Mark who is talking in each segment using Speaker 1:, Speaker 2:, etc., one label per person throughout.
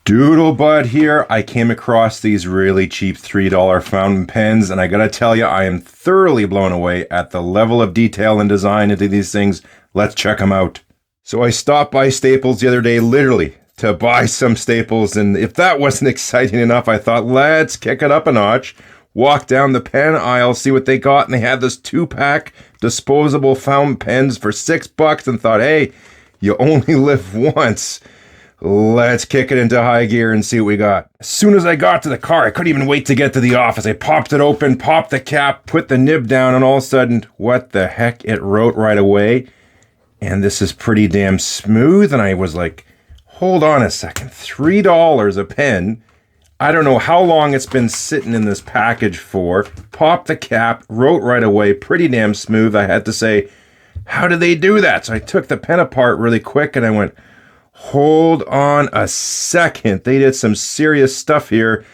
Speaker 1: Doodlebud here. I came across these really cheap $3 fountain pens, and I gotta tell you, I am thoroughly blown away at the level of detail and design into these things. Let's check them out. So I stopped by Staples the other day, literally, to buy some staples, and if that wasn't exciting enough, I thought, let's kick it up a notch. Walk down the pen aisle, see what they got, and they had this 2-pack disposable fountain pens for $6, and thought, hey, you only live once. Let's kick it into high gear and see what we got. As soon as I got to the car, I couldn't even wait to get to the office. I popped it open, popped the cap, put the nib down, and all of a sudden, what the heck? It wrote right away. And this is pretty damn smooth. And I was like, hold on a second, $3 a pen. I don't know how long it's been sitting in this package for. Popped the cap, wrote right away, pretty damn smooth. I had to say, how did they do that? So I took the pen apart really quick and I went, hold on a second. They did some serious stuff here.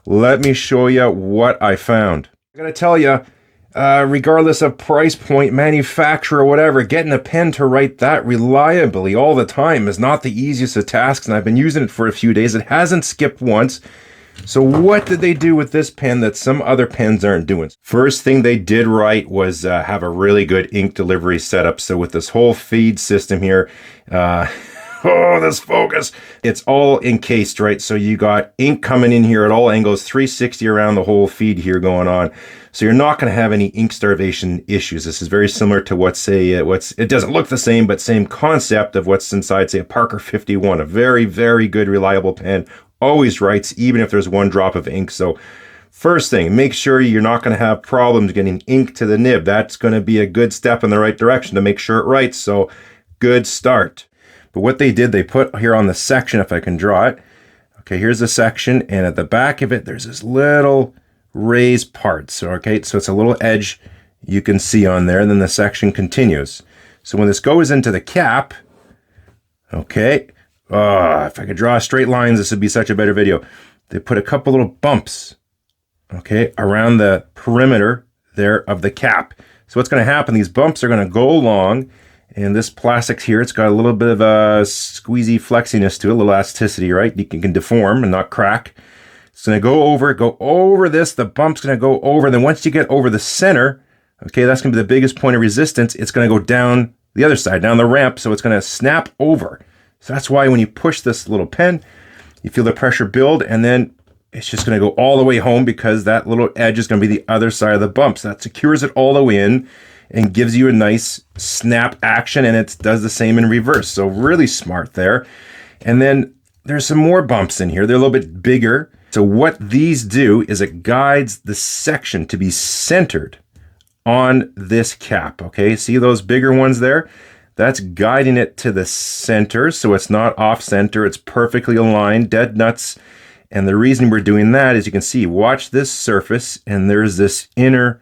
Speaker 1: Let me show you what I found. I gotta tell you, regardless of price point, manufacturer, whatever, getting a pen to write that reliably all the time is not the easiest of tasks, and I've been using it for a few days. It hasn't skipped once. So what did they do with this pen that some other pens aren't doing? First thing they did right was have a really good ink delivery setup. So with this whole feed system here, oh, this focus. It's all encased, right? So you got ink coming in here at all angles, 360 around the whole feed here going on. So you're not going to have any ink starvation issues. This is very similar to it doesn't look the same, but same concept of what's inside, say, a Parker 51, a very, very good, reliable pen. Always writes, even if there's one drop of ink. So first thing, make sure you're not going to have problems getting ink to the nib. That's going to be a good step in the right direction to make sure it writes. So good start. But what they did, they put here on the section, if I can draw it. Okay, here's the section, and at the back of it, there's this little raised part. So, okay, so it's a little edge you can see on there, and then the section continues. So when this goes into the cap, okay, if I could draw straight lines, this would be such a better video. They put a couple little bumps, okay, around the perimeter there of the cap. So what's going to happen, these bumps are going to go along, and this plastic here, it's got a little bit of a squeezy flexiness to it, a little elasticity, right? You can deform and not crack. It's going to go over this. The bump's going to go over. Then once you get over the center, okay, that's going to be the biggest point of resistance. It's going to go down the other side, down the ramp. So it's going to snap over. So that's why when you push this little pen, you feel the pressure build, and then it's just going to go all the way home because that little edge is going to be the other side of the bump. So that secures it all the way in and gives you a nice snap action, and it does the same in reverse. So really smart there. And then there's some more bumps in here. They're a little bit bigger. So what these do is it guides the section to be centered on this cap, okay? See those bigger ones there? That's guiding it to the center, so it's not off center. It's perfectly aligned, dead nuts. And the reason we're doing that is you can see, watch this surface, and there's this inner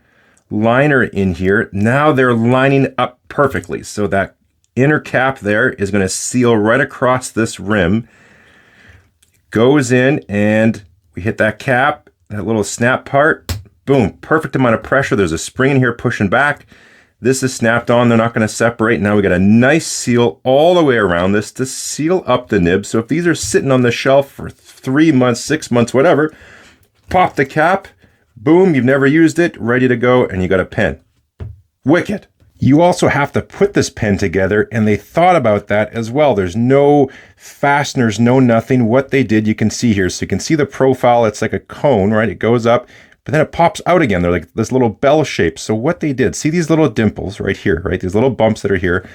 Speaker 1: liner in here. Now they're lining up perfectly. So that inner cap there is going to seal right across this rim. Goes in and we hit that cap, that little snap part. Boom, perfect amount of pressure. There's a spring in here pushing back. This is snapped on. They're not going to separate. Now we got a nice seal all the way around this to seal up the nib. So if these are sitting on the shelf for 3 months, 6 months, whatever, pop the cap. Boom, you've never used it, ready to go, and you got a pen. Wicked. You also have to put this pen together, and they thought about that as well. There's no fasteners, no nothing. What they did, you can see here. So you can see the profile. It's like a cone, right? It goes up, but then it pops out again. They're like this little bell shape. So what they did, see these little dimples right here, right? These little bumps that are here.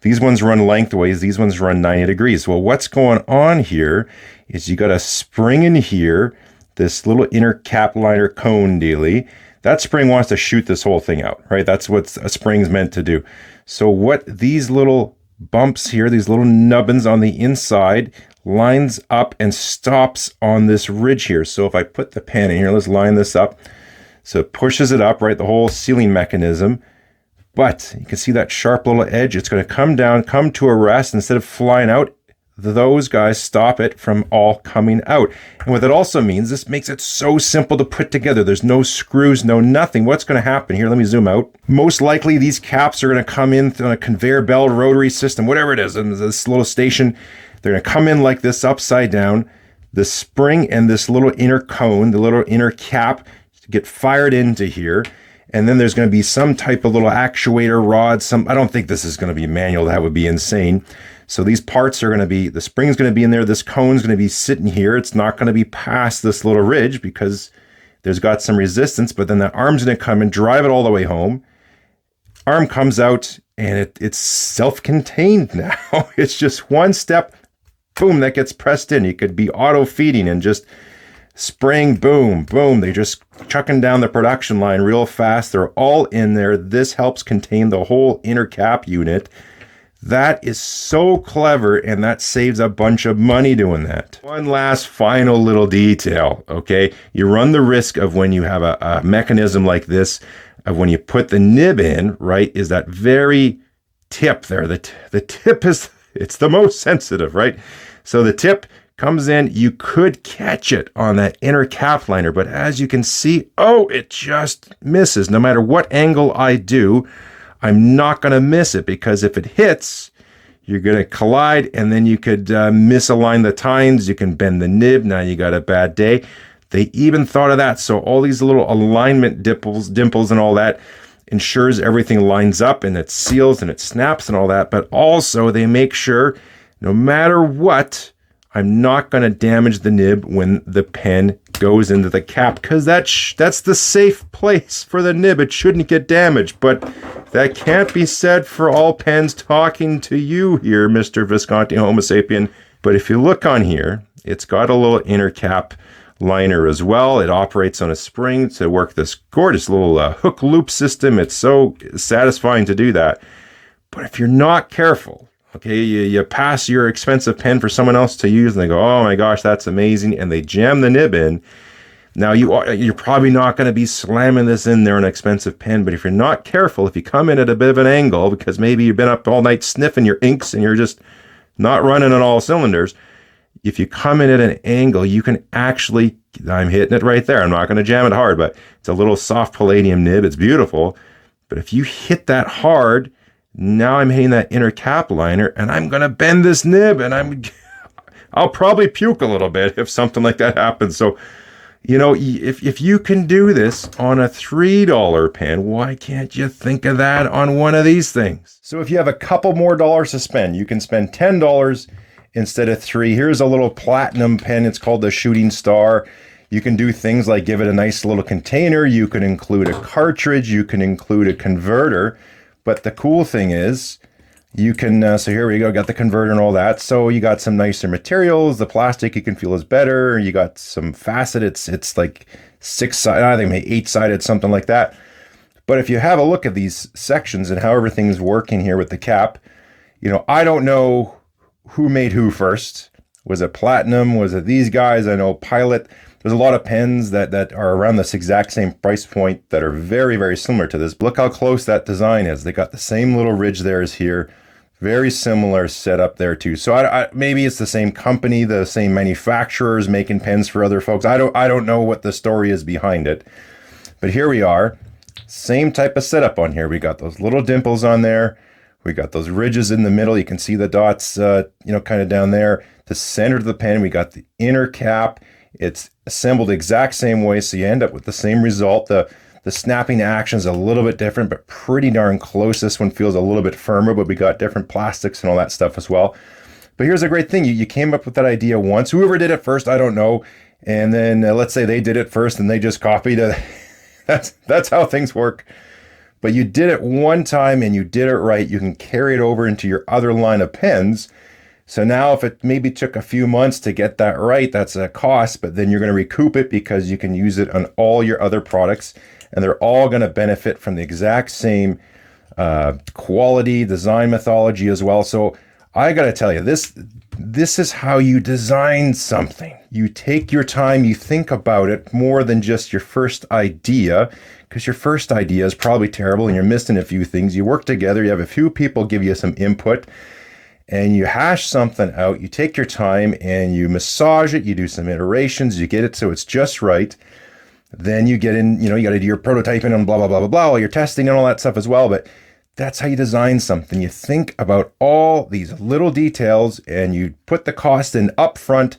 Speaker 1: These ones run lengthways. These ones run 90 degrees. Well, what's going on here is you got a spring in here, this little inner cap liner cone dealy. That spring wants to shoot this whole thing out, right? That's what a spring's meant to do. So what these little bumps here, these little nubbins on the inside, lines up and stops on this ridge here. So if I put the pen in here, let's line this up. So it pushes it up, right? The whole sealing mechanism. But you can see that sharp little edge. It's going to come down, come to a rest. Instead of flying out, those guys stop it from all coming out. And what that also means, this makes it so simple to put together. There's no screws, no nothing. What's going to happen here? Let me zoom out. Most likely these caps are going to come in on a conveyor belt, rotary system, whatever it is, in this little station. They're going to come in like this upside down. the spring and this little inner cone, the little inner cap, get fired into here. And then there's going to be some type of little actuator rod. I don't think this is going to be manual. That would be insane. So these parts are going to be, the spring's going to be in there. This cone's going to be sitting here. It's not going to be past this little ridge because there's got some resistance, but then the arm's going to come and drive it all the way home. Arm comes out and it's self-contained now. It's just one step, boom, that gets pressed in. You could be auto feeding and just spraying, boom, boom. They're just chucking down the production line real fast. They're all in there. This helps contain the whole inner cap unit. That is so clever, and that saves a bunch of money doing that. One last final little detail, okay? You run the risk of when you have a mechanism like this, of when you put the nib in, right, is that very tip there. The tip it's the most sensitive, right? So the tip comes in, you could catch it on that inner cap liner, but as you can see, it just misses. No matter what angle I do, I'm not going to miss it, because if it hits, you're going to collide, and then you could misalign the tines. You can bend the nib. Now you got a bad day. They even thought of that. So all these little alignment dimples and all that ensures everything lines up and it seals and it snaps and all that. But also they make sure no matter what, I'm not going to damage the nib when the pen goes into the cap, because that's the safe place for the nib. It shouldn't get damaged, but that can't be said for all pens talking to you here, Mr. Visconti Homo sapien. But if you look on here, it's got a little inner cap liner as well. It operates on a spring to work this gorgeous little hook loop system. It's so satisfying to do that. But if you're not careful, okay, you pass your expensive pen for someone else to use, and they go, oh my gosh, that's amazing, and they jam the nib in. Now, you're probably not going to be slamming this in there, an expensive pen, but if you're not careful, if you come in at a bit of an angle, because maybe you've been up all night sniffing your inks and you're just not running on all cylinders, if you come in at an angle, you can actually, I'm hitting it right there. I'm not going to jam it hard, but it's a little soft palladium nib. It's beautiful. But if you hit that hard, now I'm hitting that inner cap liner, and I'm going to bend this nib, and I'll probably puke a little bit if something like that happens. So, if you can do this on a $3 pen, why can't you think of that on one of these things? So if you have a couple more dollars to spend, you can spend $10 instead of $3. Here's a little platinum pen. It's called the Shooting Star. You can do things like give it a nice little container. You can include a cartridge. You can include a converter. But the cool thing is, you can, so here we go, got the converter and all that. So you got some nicer materials. The plastic you can feel is better. You got some facet. It's like 6-sided, I think maybe 8-sided, something like that. But if you have a look at these sections and how everything's working here with the cap, I don't know who made who first. Was it Platinum? Was it these guys? I know Pilot. There's a lot of pens that are around this exact same price point that are very, very similar to this. Look how close that design is. They got the same little ridge there as here. Very similar setup there too. So maybe it's the same company, the same manufacturers making pens for other folks. I don't know what the story is behind it. But here we are. Same type of setup on here. We got those little dimples on there. We got those ridges in the middle. You can see the dots, kind of down there. The center of the pen, we got the inner cap. It's assembled the exact same way, so you end up with the same result. The snapping action is a little bit different, but pretty darn close. This one feels a little bit firmer, but we got different plastics and all that stuff as well. But here's a great thing. You came up with that idea once. Whoever did it first, I don't know. And then let's say they did it first and they just copied it. That's how things work. But you did it one time and you did it right. You can carry it over into your other line of pens. So now if it maybe took a few months to get that right, that's a cost, but then you're going to recoup it because you can use it on all your other products, and they're all going to benefit from the exact same quality, design methodology as well. So I got to tell you, this is how you design something. You take your time, you think about it more than just your first idea, because your first idea is probably terrible and you're missing a few things. You work together, you have a few people give you some input, and you hash something out. You take your time and you massage it. You do some iterations. You get it so it's just right. Then you get in, you got to do your prototyping and blah, blah, blah, blah, blah, all your testing and all that stuff as well. But that's how you design something. You think about all these little details and you put the cost in up front.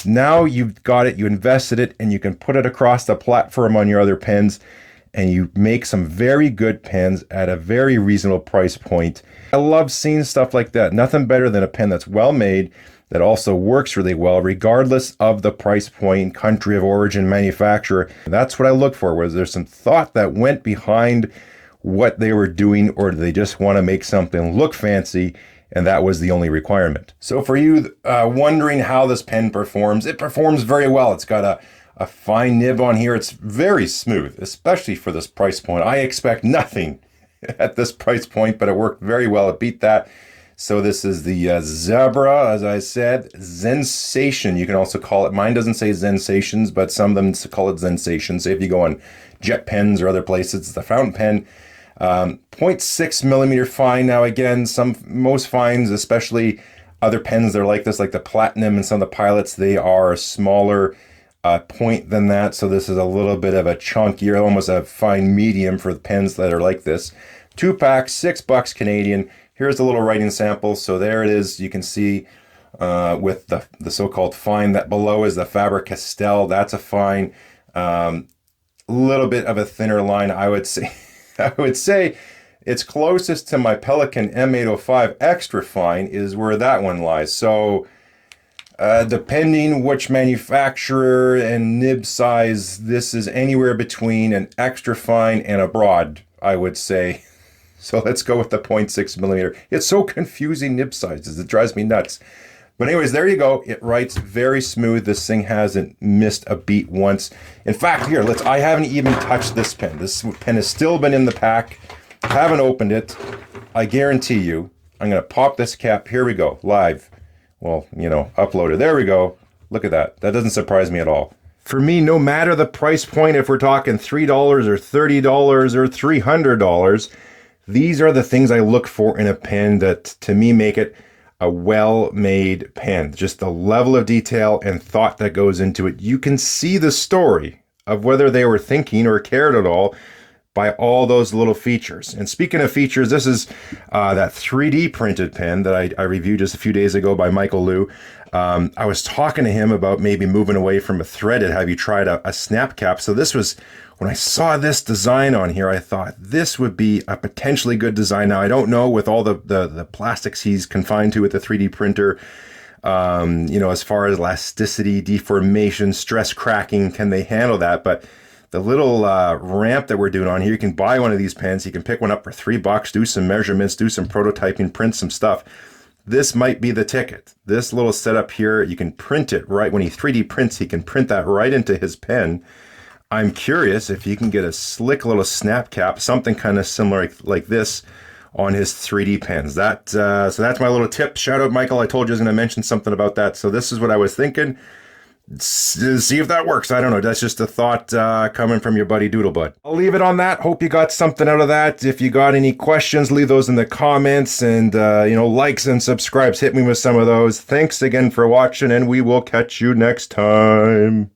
Speaker 1: Now you've got it, you invested it, and you can put it across the platform on your other pens, and you make some very good pens at a very reasonable price point. I love seeing stuff like that. Nothing better than a pen that's well made, that also works really well, regardless of the price point, country of origin, manufacturer. That's what I look for, was there's some thought that went behind what they were doing, or do they just want to make something look fancy? And that was the only requirement. So for you wondering how this pen performs, it performs very well. It's got a fine nib on here. It's very smooth, especially for this price point. I expect nothing at this price point, but it worked very well. It beat that. So this is the Zebra, as I said, Zensation. You can also call it, mine doesn't say Zensations, but some of them call it Zensation. So if you go on Jet Pens or other places, it's the fountain pen. 0.6 millimeter fine. Now again, most fines, especially other pens that are like this, like the Platinum and some of the Pilots, they are a smaller point than that. So this is a little bit of a chunkier, almost a fine medium for the pens that are like this. 2-pack, $6 Canadian. Here's a little writing sample. So there it is. You can see with the so-called fine. That below is the Faber-Castell. That's a fine. Little bit of a thinner line, I would say. I would say it's closest to my Pelikan M805 extra fine is where that one lies. So depending which manufacturer and nib size, this is anywhere between an extra fine and a broad, I would say. So let's go with the 0.6 millimeter. It's so confusing, nib sizes. It drives me nuts. But anyways, there you go. It writes very smooth. This thing hasn't missed a beat once. In fact, here, I haven't even touched this pen. This pen has still been in the pack. Haven't opened it. I guarantee you, I'm going to pop this cap. Here we go, live. Well, uploaded. There we go. Look at that. That doesn't surprise me at all. For me, no matter the price point, if we're talking $3 or $30 or $300, these are the things I look for in a pen that, to me, make it a well-made pen. Just the level of detail and thought that goes into it. You can see the story of whether they were thinking or cared at all by all those little features. And speaking of features, this is that 3D printed pen that I reviewed just a few days ago by Michael Liu. I was talking to him about maybe moving away from a threaded. Have you tried a snap cap? So this was, when I saw this design on here, I thought this would be a potentially good design. Now, I don't know with all the plastics he's confined to with the 3D printer, as far as elasticity, deformation, stress cracking, can they handle that? But the little ramp that we're doing on here, you can buy one of these pens. You can pick one up for $3, do some measurements, do some prototyping, print some stuff. This might be the ticket. This little setup here, you can print it right. When he 3D prints, he can print that right into his pen. I'm curious if you can get a slick little snap cap, something kind of similar like this on his 3D pens. So that's my little tip. Shout out, Michael. I told you I was going to mention something about that. So this is what I was thinking. See if that works. I don't know. That's just a thought coming from your buddy Doodlebud. I'll leave it on that. Hope you got something out of that. If you got any questions, leave those in the comments, and likes and subscribes. Hit me with some of those. Thanks again for watching, and we will catch you next time.